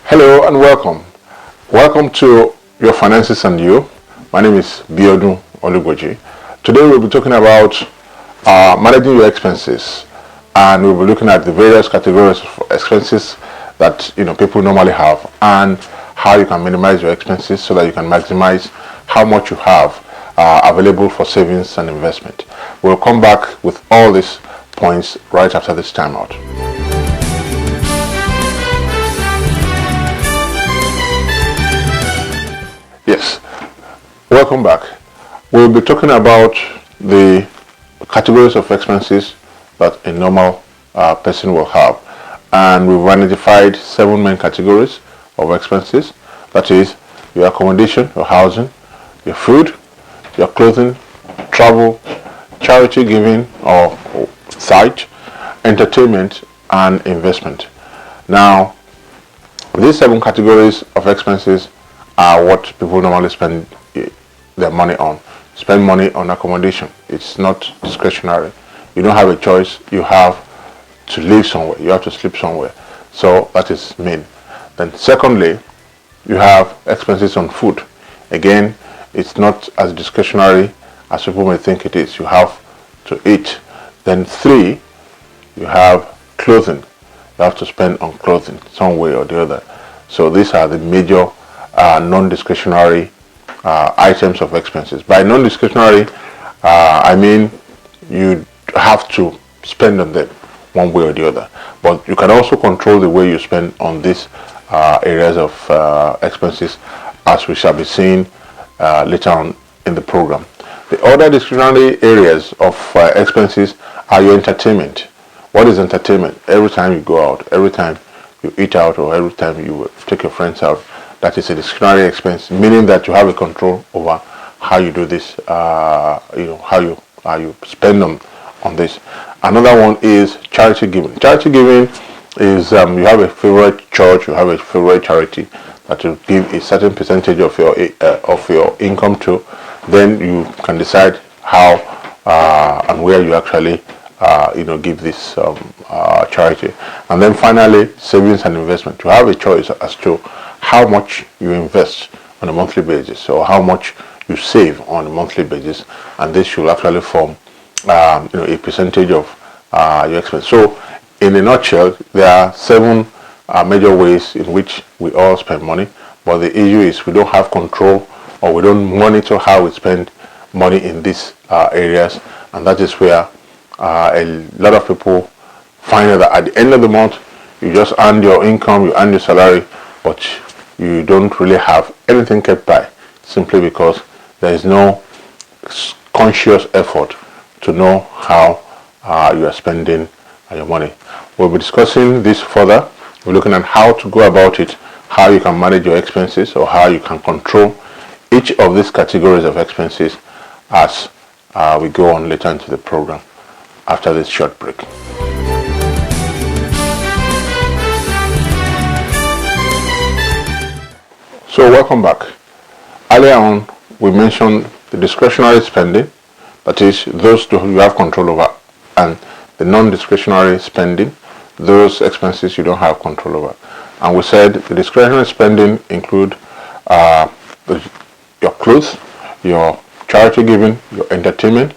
Hello and welcome. Welcome to Your Finances and You. My name is Biodun Olugoji. Today we'll be talking about managing your expenses, and we'll be looking at the various categories of expenses that people normally have, and how you can minimize your expenses so that you can maximize how much you have available for savings and investment. We'll come back with all these points right after this time out. Yes, welcome back. We'll be talking about the categories of expenses that a normal person will have, and we've identified 7 main categories of expenses. That is your accommodation, your housing, your food, your clothing, travel, charity giving or site, entertainment, and investment. Now, these 7 categories of expenses are what people normally spend their money on. Spend money on accommodation. It's not discretionary. You don't have a choice. You have to live somewhere. You have to sleep somewhere. So that is main. Then secondly, you have expenses on food. Again, it's not as discretionary as people may think it is. You have to eat. Then 3, you have clothing. You have to spend on clothing some way or the other. So these are the major non-discretionary items of expenses. By non-discretionary, I mean you have to spend on them one way or the other. But you can also control the way you spend on these areas of expenses, as we shall be seeing later on in the program. The other discretionary areas of expenses are your entertainment. What is entertainment? Every time you go out, every time you eat out, or every time you take your friends out, that is a discretionary expense, meaning that you have a control over how you do this, how you spend on this. Another one is charity giving. Charity giving is you have a favorite church, you have a favorite charity that you give a certain percentage of your income to. Then you can decide how and where you actually give this charity. And then finally, savings and investment. You have a choice as to how much you invest on a monthly basis, or how much you save on a monthly basis, and this should actually form a percentage of your expense. So in a nutshell, there are 7 major ways in which we all spend money, but the issue is we don't have control, or we don't monitor how we spend money in these areas, and that is where a lot of people find that at the end of the month you just earn your income, you earn your salary, but you don't really have anything kept by, simply because there is no conscious effort to know how you are spending your money. We'll be discussing this further. We're looking at how to go about it, how you can manage your expenses, or how you can control each of these categories of expenses as we go on later into the program after this short break. So welcome back. Earlier on, we mentioned the discretionary spending, that is those you have control over, and the non-discretionary spending, those expenses you don't have control over. And we said the discretionary spending include your clothes, your charity giving, your entertainment,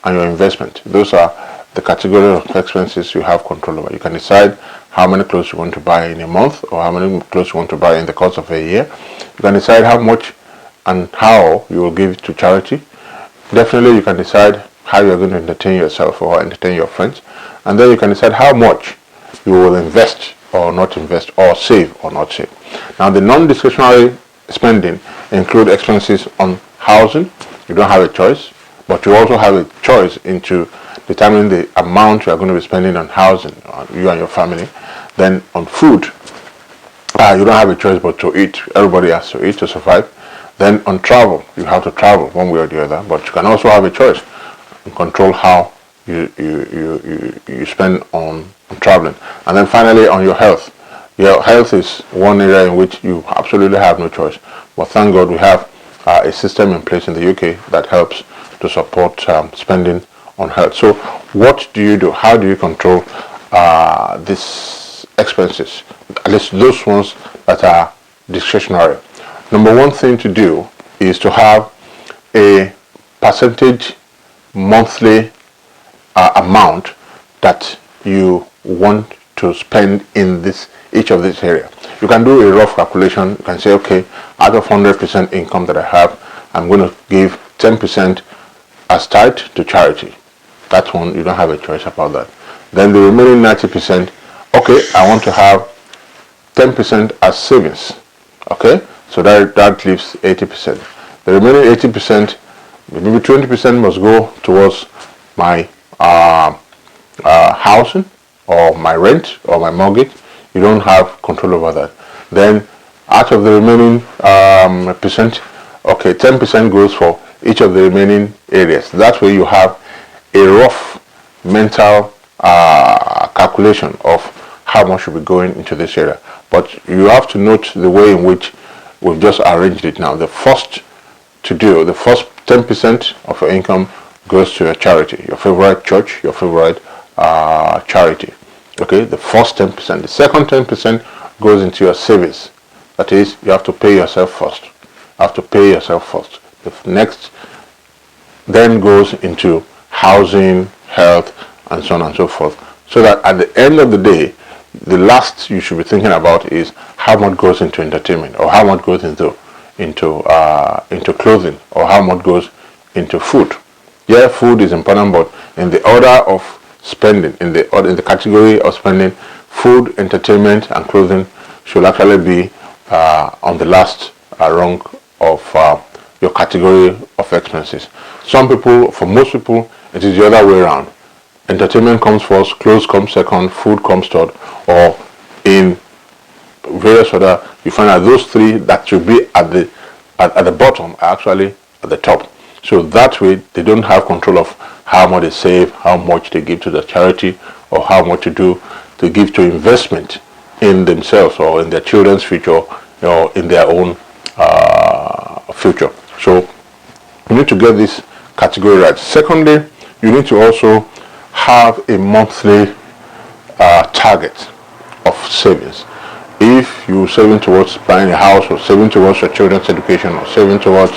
and your investment. Those are the category of expenses you have control over. You can decide how many clothes you want to buy in a month, or how many clothes you want to buy in the course of a year. You can decide how much and how you will give to charity. Definitely you can decide how you are going to entertain yourself or entertain your friends, and then you can decide how much you will invest or not invest, or save or not save. Now the non-discretionary spending include expenses on housing. You don't have a choice, but you also have a choice into determining the amount you are going to be spending on housing, you and your family. Then on food, you don't have a choice but to eat. Everybody has to eat to survive. Then on travel, you have to travel one way or the other, but you can also have a choice and control how you spend on traveling. And then finally, on your health. Your health is one area in which you absolutely have no choice, but thank God we have a system in place in the UK that helps to support spending on health. So what do you do? How do you control this expenses, at least those ones that are discretionary. Number one thing to do is to have a percentage monthly amount that you want to spend in each of this area. You can do a rough calculation. You can say, okay, out of 100% income that I have, I'm going to give 10% as tithe to charity. That one, you don't have a choice about that. Then the remaining 90%, okay, I want to have 10% as savings. Okay, so that leaves 80%. The remaining 80%, maybe 20% must go towards my housing or my rent or my mortgage. You don't have control over that. Then out of the remaining percent, okay, 10% goes for each of the remaining areas. That way you have a rough mental calculation of how much should be going into this area. But you have to note the way in which we've just arranged it now. The first 10% of your income goes to a charity, your favorite church, your favorite charity. Okay, the first 10%. The second 10% goes into your savings. That is, you have to pay yourself first. The next then goes into housing, health, and so on and so forth. So that at the end of the day, the last you should be thinking about is how much goes into entertainment, or how much goes into clothing, or how much goes into food. Yeah, food is important, but in the order of spending, in the category of spending, food, entertainment, and clothing should actually be on the last rung of your category of expenses. For most people, it is the other way around. Entertainment comes first, clothes come second, food comes third, or in various other, you find that those three that should be at the bottom are actually at the top. So that way they don't have control of how much they save, how much they give to the charity, or how much to give to investment in themselves or in their children's future or in their own future. So you need to get this category right. Secondly, you need to also have a monthly target of savings. If you're saving towards buying a house, or saving towards your children's education, or saving towards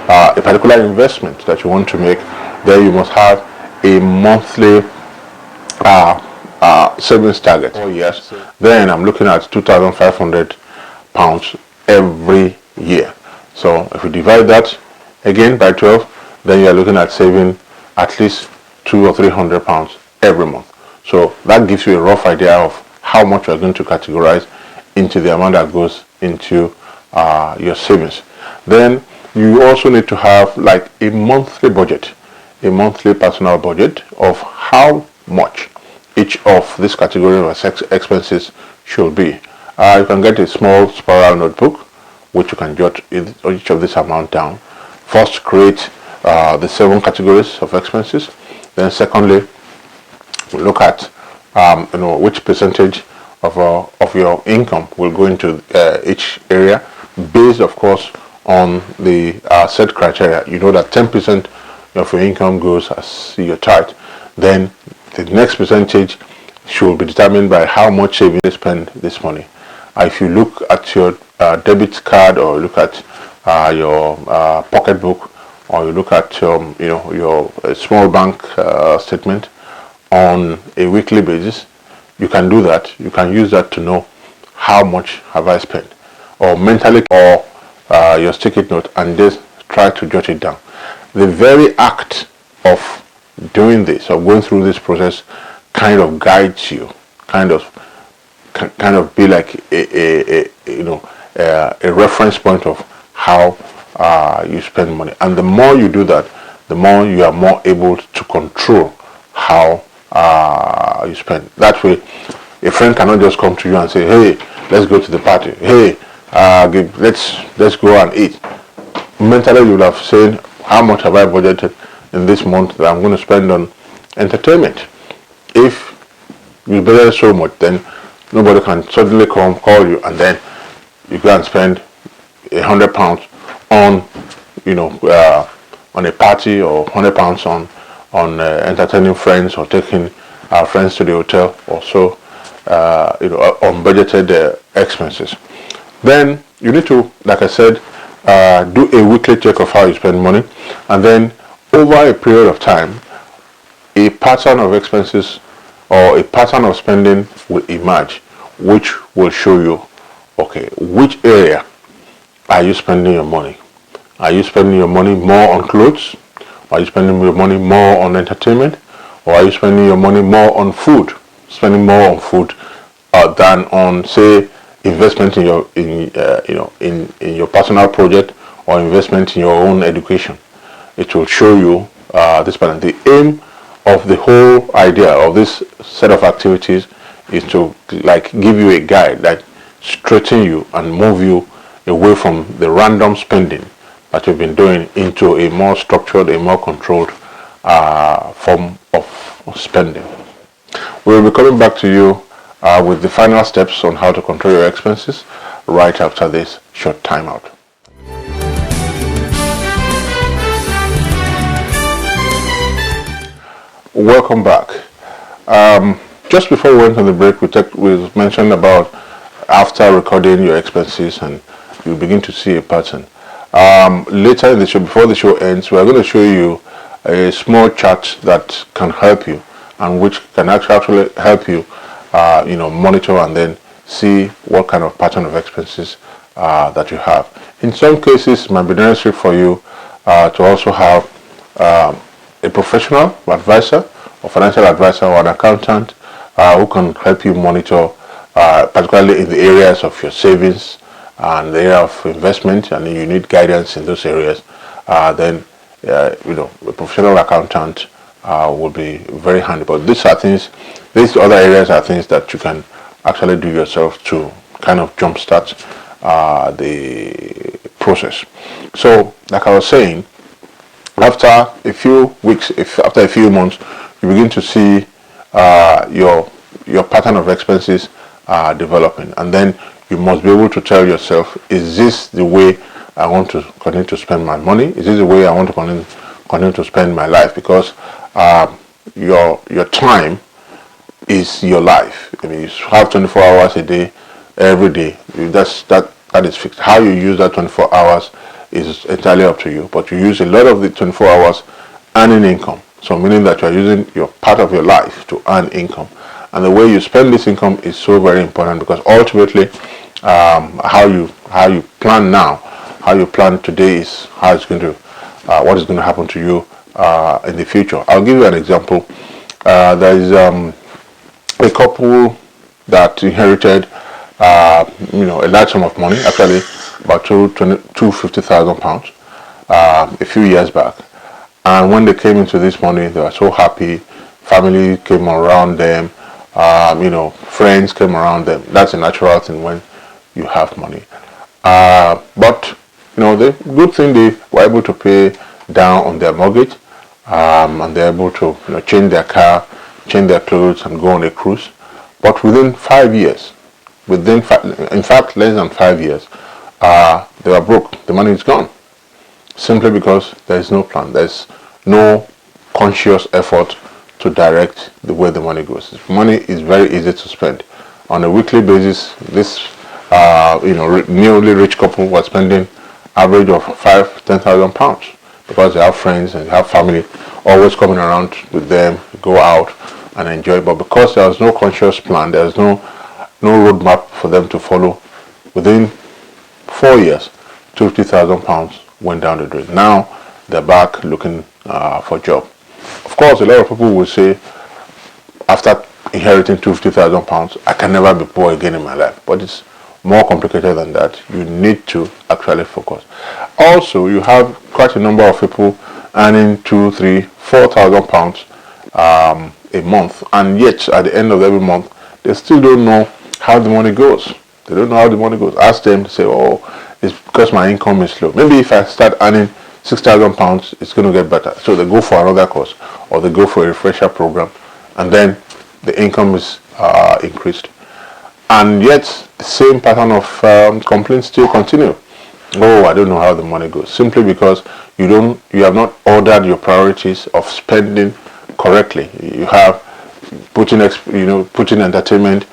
a particular investment that you want to make, then you must have a monthly savings target. Oh yes. Then I'm looking at £2,500 every year. So if you divide that again by 12, then you're looking at saving at least £200 or £300 every month. So that gives you a rough idea of how much you're going to categorize into the amount that goes into your savings. Then you also need to have like a monthly budget, a monthly personal budget of how much each of this category of expenses should be. You can get a small spiral notebook which you can jot each of this amount down. First, create the 7 categories of expenses. Then secondly, look at which percentage of your income will go into each area, based of course on the set criteria. You know that 10% of your income goes as your tithe. Then the next percentage should be determined by how much saving you spend this money. If you look at your debit card, or look at your pocketbook, or you look at your small bank statement on a weekly basis, you can do that. You can use that to know how much have I spent, or mentally, or your sticky note, and just try to jot it down. The very act of doing this, or going through this process, kind of guides you, kind of be like a reference point of how you spend money. And the more you do that, the more you are more able to control how you spend. That way, a friend cannot just come to you and say, "Hey, let's go to the party. Hey, let's go and eat." Mentally, you will have said, "How much have I budgeted in this month that I'm going to spend on entertainment?" If you budget so much, then nobody can suddenly call you, and then you go and spend £100 on on a party, or £100 on entertaining friends, or taking our friends to the hotel, or so. unbudgeted expenses. Then you need to, like I said, do a weekly check of how you spend money, and then over a period of time, a pattern of expenses or a pattern of spending will emerge, which will show you, okay, which area are you spending your money? Are you spending your money more on clothes? Are you spending your money more on entertainment? Or are you spending your money more on food? Spending more on food than on, say, investment in your in your personal project or investment in your own education. It will show you this pattern. The aim of the whole idea of this set of activities is to like give you a guide that straighten you and move you away from the random spending that you've been doing into a more structured, a more controlled form of spending. We'll be coming back to you with the final steps on how to control your expenses right after this short timeout. Welcome back. Just before we went on the break, we mentioned about after recording your expenses and you begin to see a pattern. Later in the show, before the show ends, we're going to show you a small chart that can help you and which can actually help you monitor and then see what kind of pattern of expenses that you have. In some cases, it might be necessary for you to also have a professional advisor or financial advisor or an accountant who can help you monitor, particularly in the areas of your savings and the area of investment, and you need guidance in those areas. Then a professional accountant will be very handy. But these other areas are things that you can actually do yourself to kind of jumpstart the process. So, like I was saying, after a few weeks, after a few months, you begin to see your pattern of expenses developing, and then you must be able to tell yourself, is this the way I want to continue to spend my money? Is this the way I want to continue to spend my life? Because your time is your life. I mean, you have 24 hours a day, every day. That is fixed. How you use that 24 hours is entirely up to you. But you use a lot of the 24 hours earning income. So meaning that you are using your part of your life to earn income. And the way you spend this income is so very important, because ultimately how you plan now, how you plan today is how it's going to what is going to happen to you in the future. I'll give you an example. There is a couple that inherited a large sum of money, actually about £250,000 a few years back. And when they came into this money, they were so happy. Family came around them, friends came around them. That's a natural thing when you have money. But the good thing, they were able to pay down on their mortgage, and they're able to change their car, change their clothes, and go on a cruise. But within 5 years, in fact less than 5 years, they were broke. The money is gone, simply because there is no plan. There's no conscious effort to direct the way the money goes. Money is very easy to spend. On a weekly basis, this newly rich couple was spending average of £5,000-10,000 because they have friends and they have family always coming around with them, go out and enjoy. But because there was no conscious plan, there was no roadmap for them to follow, within 4 years, £50,000 went down the drain. Now they're back looking for a job. Of course, a lot of people will say, after inheriting £50,000, I can never be poor again in my life. But it's more complicated than that. You need to actually focus. Also, you have quite a number of people earning £2,000, £3,000, £4,000 a month, and yet at the end of every month, they still don't know how the money goes. They don't know how the money goes. Ask them to say, oh, it's because my income is low. Maybe if I start earning £6,000, it's going to get better. So they go for another course, or they go for a refresher program, and then the income is increased. And yet the same pattern of complaints still continue. Oh, I don't know how the money goes. Simply because you have not ordered your priorities of spending correctly. You have putting entertainment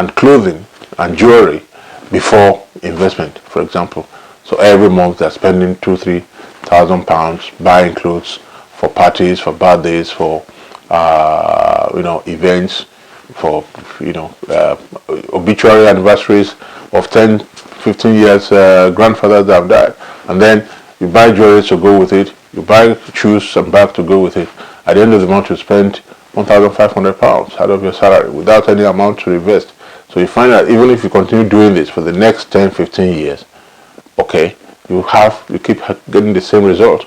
and clothing and jewelry before investment, for example. So every month they're spending £2,000-3,000 buying clothes for parties, for birthdays, for events, for obituary anniversaries of 10-15 years grandfathers that have died. And then you buy jewelry to go with it, you buy shoes and bag to go with it. At the end of the month you spend £1,500 out of your salary without any amount to invest. So you find that even if you continue doing this for the next 10-15 years, okay, you keep getting the same result.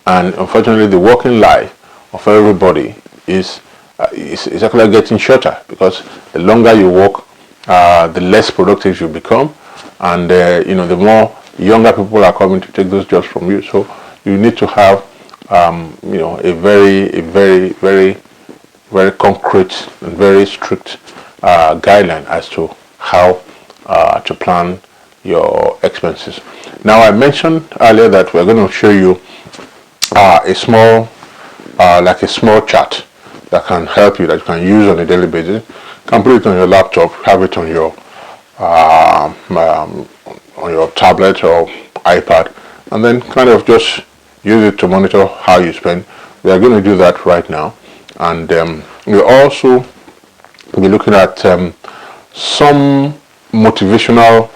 And unfortunately the working life of everybody is actually getting shorter, because the longer you work, the less productive you become, and the more younger people are coming to take those jobs from you. So you need to have a very concrete and very strict guideline as to how to plan your expenses. Now, I mentioned earlier that we're going to show you a small chart that can help you, that you can use on a daily basis. You can put it on your laptop, have it on your tablet or iPad, and then kind of just use it to monitor how you spend. We are going to do that right now, and we'll also be looking at some motivational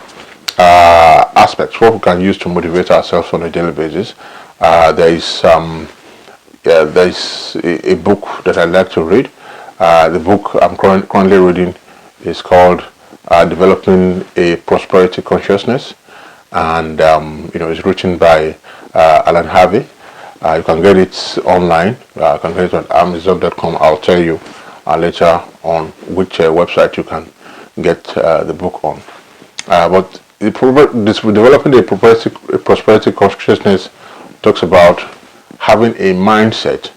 aspects, what we can use to motivate ourselves on a daily basis. There is a book that I like to read. The book I'm currently reading is called Developing a Prosperity Consciousness, and it's written by Alan Harvey. You can get it online. You can get it on Amazon.com. I'll tell you later on which website you can get the book on. But developing a prosperity consciousness talks about having a mindset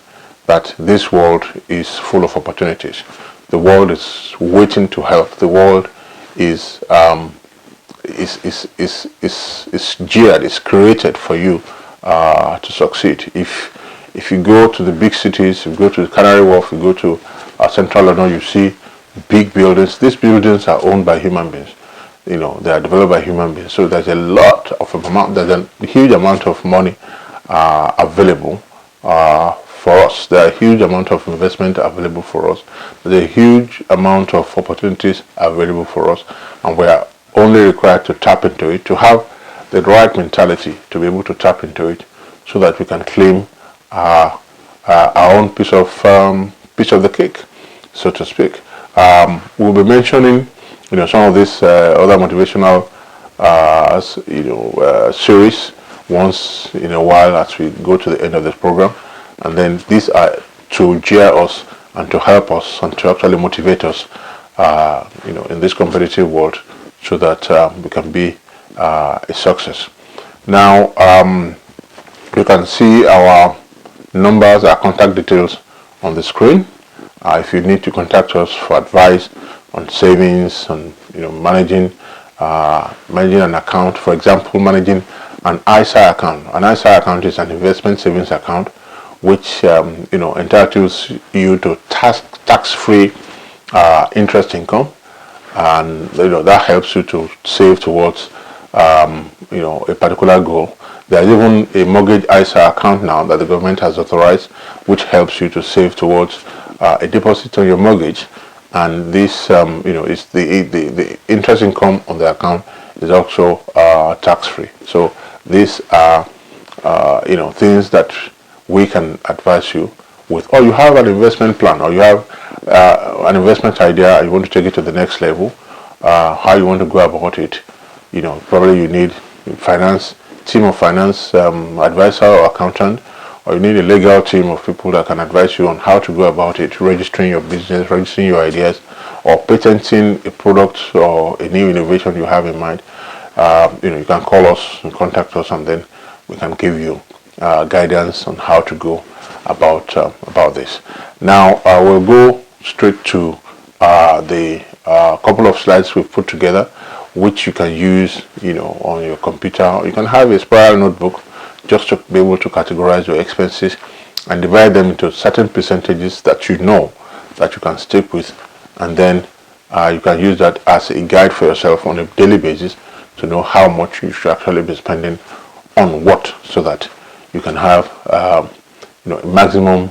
that this world is full of opportunities. The world is waiting to help. The world is geared, is created for you to succeed. If you go to the big cities, if you go to Canary Wharf, you go to Central London, you see big buildings. These buildings are owned by human beings. They are developed by human beings. So there's a huge amount of money available for us. There are a huge amount of investment available for us. There's a huge amount of opportunities available for us, and we are only required to tap into it, to have the right mentality to be able to tap into it, so that we can claim our own piece of the cake, so to speak. We'll be mentioning some of these other motivational series once in a while as we go to the end of this program, and then these are to gear us and to help us and to actually motivate us in this competitive world, so that we can be a success. Now, you can see our numbers, our contact details on the screen. If you need to contact us for advice on savings, on managing an account, for example, managing an ISA account. An ISA account is an investment savings account, which entitles you to tax-free interest income, and that helps you to save towards a particular goal. There's even a mortgage ISA account now that the government has authorized, which helps you to save towards a deposit on your mortgage, and this is the interest income on the account is also tax-free. So these are things that we can advise you with. Or you have an investment plan, or you have an investment idea, you want to take it to the next level, how you want to go about it. Probably you need team of finance advisor or accountant, or you need a legal team of people that can advise you on how to go about it, registering your business, registering your ideas, or patenting a product or a new innovation you have in mind. You can call us and contact us, and then we can give you guidance on how to go about this. Now we'll go straight to the couple of slides we've put together, which you can use on your computer. You can have a spiral notebook just to be able to categorize your expenses and divide them into certain percentages that that you can stick with, and then You can use that as a guide for yourself on a daily basis to know how much you should actually be spending on what, so that you can have maximum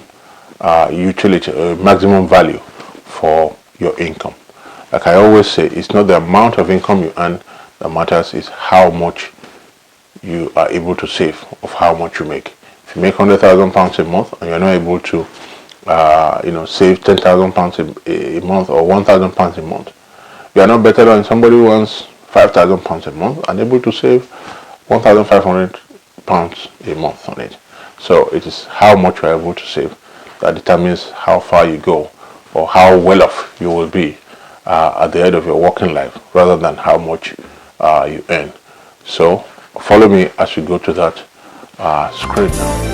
utility, maximum value for your income. Like I always say, it's not the amount of income you earn that matters, is how much you are able to save of how much you make. If you make £100,000 a month and you're not able to save £10,000 a month or £1,000 a month, you are not better than somebody who earns £5,000 a month and able to save £1,500 a month on it. So it is how much you are able to save that determines how far you go or how well off you will be at the end of your working life, rather than how much you earn. So follow me as we go to that screen now.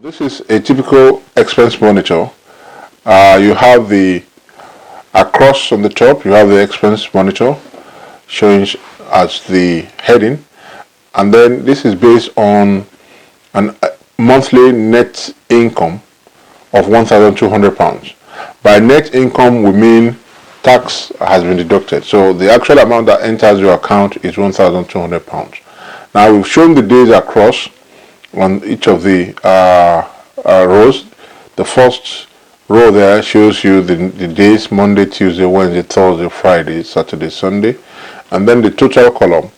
This is a typical expense monitor. You have the across on the top, you have the expense monitor showing as the heading, and then this is based on a monthly net income of £1,200. By net income, we mean tax has been deducted, so the actual amount that enters your account is £1,200. Now we've shown the days across on each of the rows. The first row there shows you the days: Monday, Tuesday, Wednesday, Thursday, Friday, Saturday, Sunday, and then the total column,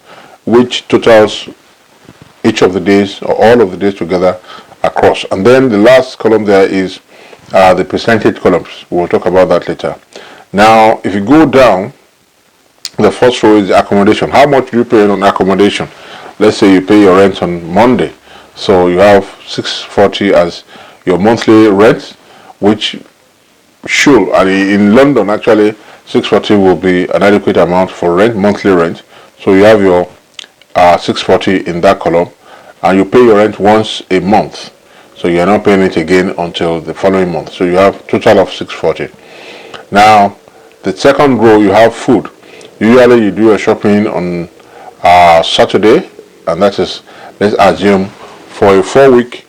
which totals each of the days or all of the days together across. And then the last column there is the percentage columns. We'll talk about that later. Now if you go down, the first row is accommodation. How much do you pay on accommodation? Let's say you pay your rent on Monday, so you have £640 as your monthly rent, which should, and in London actually £640 will be an adequate amount for rent, monthly rent. So you have your £640 in that column, and you pay your rent once a month, so you're not paying it again until the following month. So you have total of £640. Now the second row, you have food. Usually you do your shopping on Saturday, and that is, let's assume, for a 4-week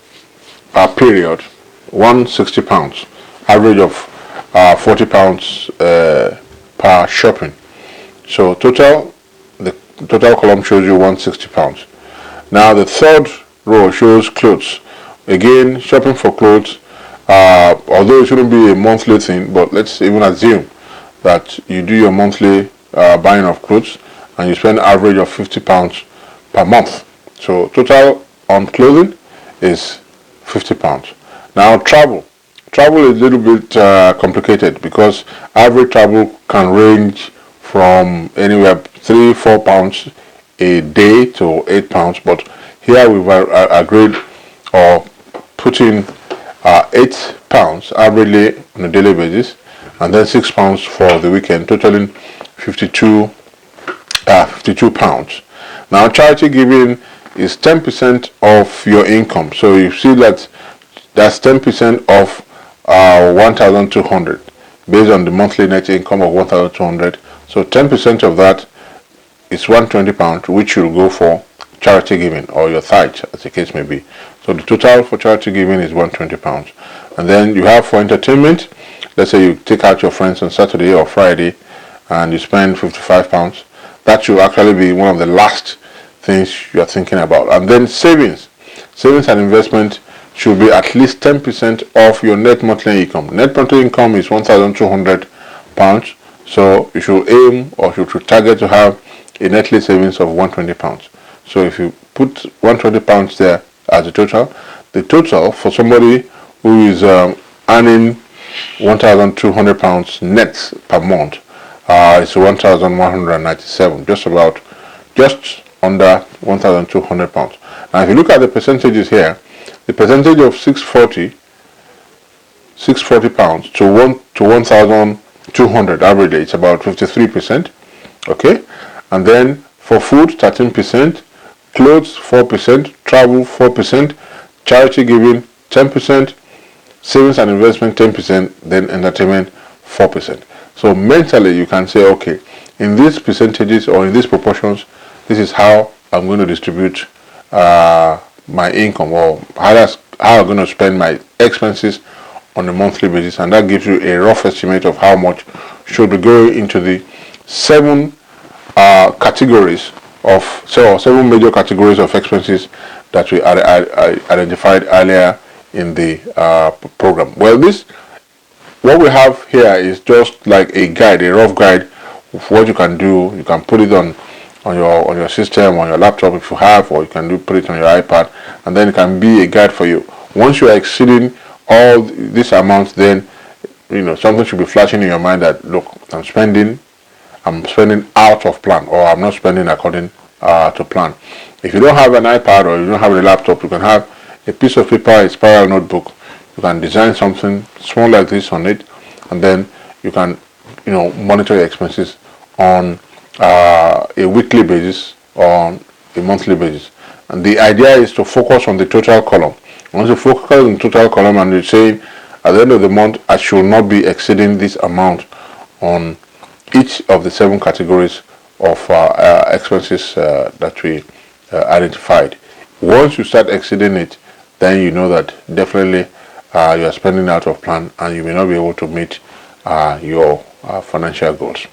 period, £160, average of £40 per shopping. So the total column shows you £160. Now the third row shows clothes. Again, shopping for clothes, although it shouldn't be a monthly thing, but let's even assume that you do your monthly buying of clothes and you spend an average of £50 per month. So total on clothing is £50. Now travel is a little bit complicated, because average travel can range from anywhere £3-4 a day to £8, but here we've agreed or put in £8 averagely on a daily basis, and then £6 for the weekend, totaling £52. Now charity giving is 10% of your income, so you see that that's 10% of 1,200 based on the monthly net income of 1,200. So 10% of that is £120, which will go for charity giving, or your tithe, as the case may be. So the total for charity giving is £120. And then you have for entertainment. Let's say you take out your friends on Saturday or Friday and you spend £55. That should actually be one of the last things you are thinking about. And then savings and investment should be at least 10% of your net monthly income. Net monthly income is £1,200, so you should aim, or you should target to have a netly savings of £120. So if you put £120 there as a total, the total for somebody who is earning £1,200 net per month is 1,197, just under £1,200. Now if you look at the percentages here, the percentage of £640 to 1,200 average, it's about 53%. Okay, and then for food 13%, clothes 4%, travel 4%, charity giving 10%, savings and investment 10%, then entertainment 4%. So mentally you can say, okay, in these percentages or in these proportions, this is how I'm going to distribute my income, or how how I'm going to spend my expenses on a monthly basis, and that gives you a rough estimate of how much should be going into the seven categories of seven major categories of expenses that we identified earlier in the program. Well, what we have here is just like a guide, a rough guide of what you can do. You can put it on your system, on your laptop if you have, or you can put it on your iPad, and then it can be a guide for you. Once you are exceeding all these amounts, then something should be flashing in your mind that, look, I'm spending out of plan, or I'm not spending according to plan. If you don't have an iPad or you don't have a laptop, you can have a piece of paper, a spiral notebook. You can design something small like this on it, and then you can monitor your expenses on a weekly basis or on a monthly basis. And the idea is to focus on the total column. Once you focus on the total column and you say at the end of the month I should not be exceeding this amount on each of the seven categories of expenses that we identified. Once you start exceeding it, then you know that definitely you are spending out of plan and you may not be able to meet your financial goals.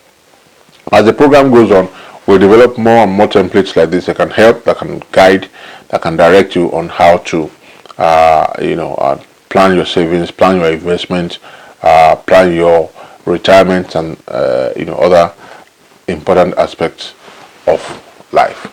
As the program goes on, we'll develop more and more templates like this that can help, that can guide, that can direct you on how to plan your savings, plan your investments, plan your retirement, and other important aspects of life.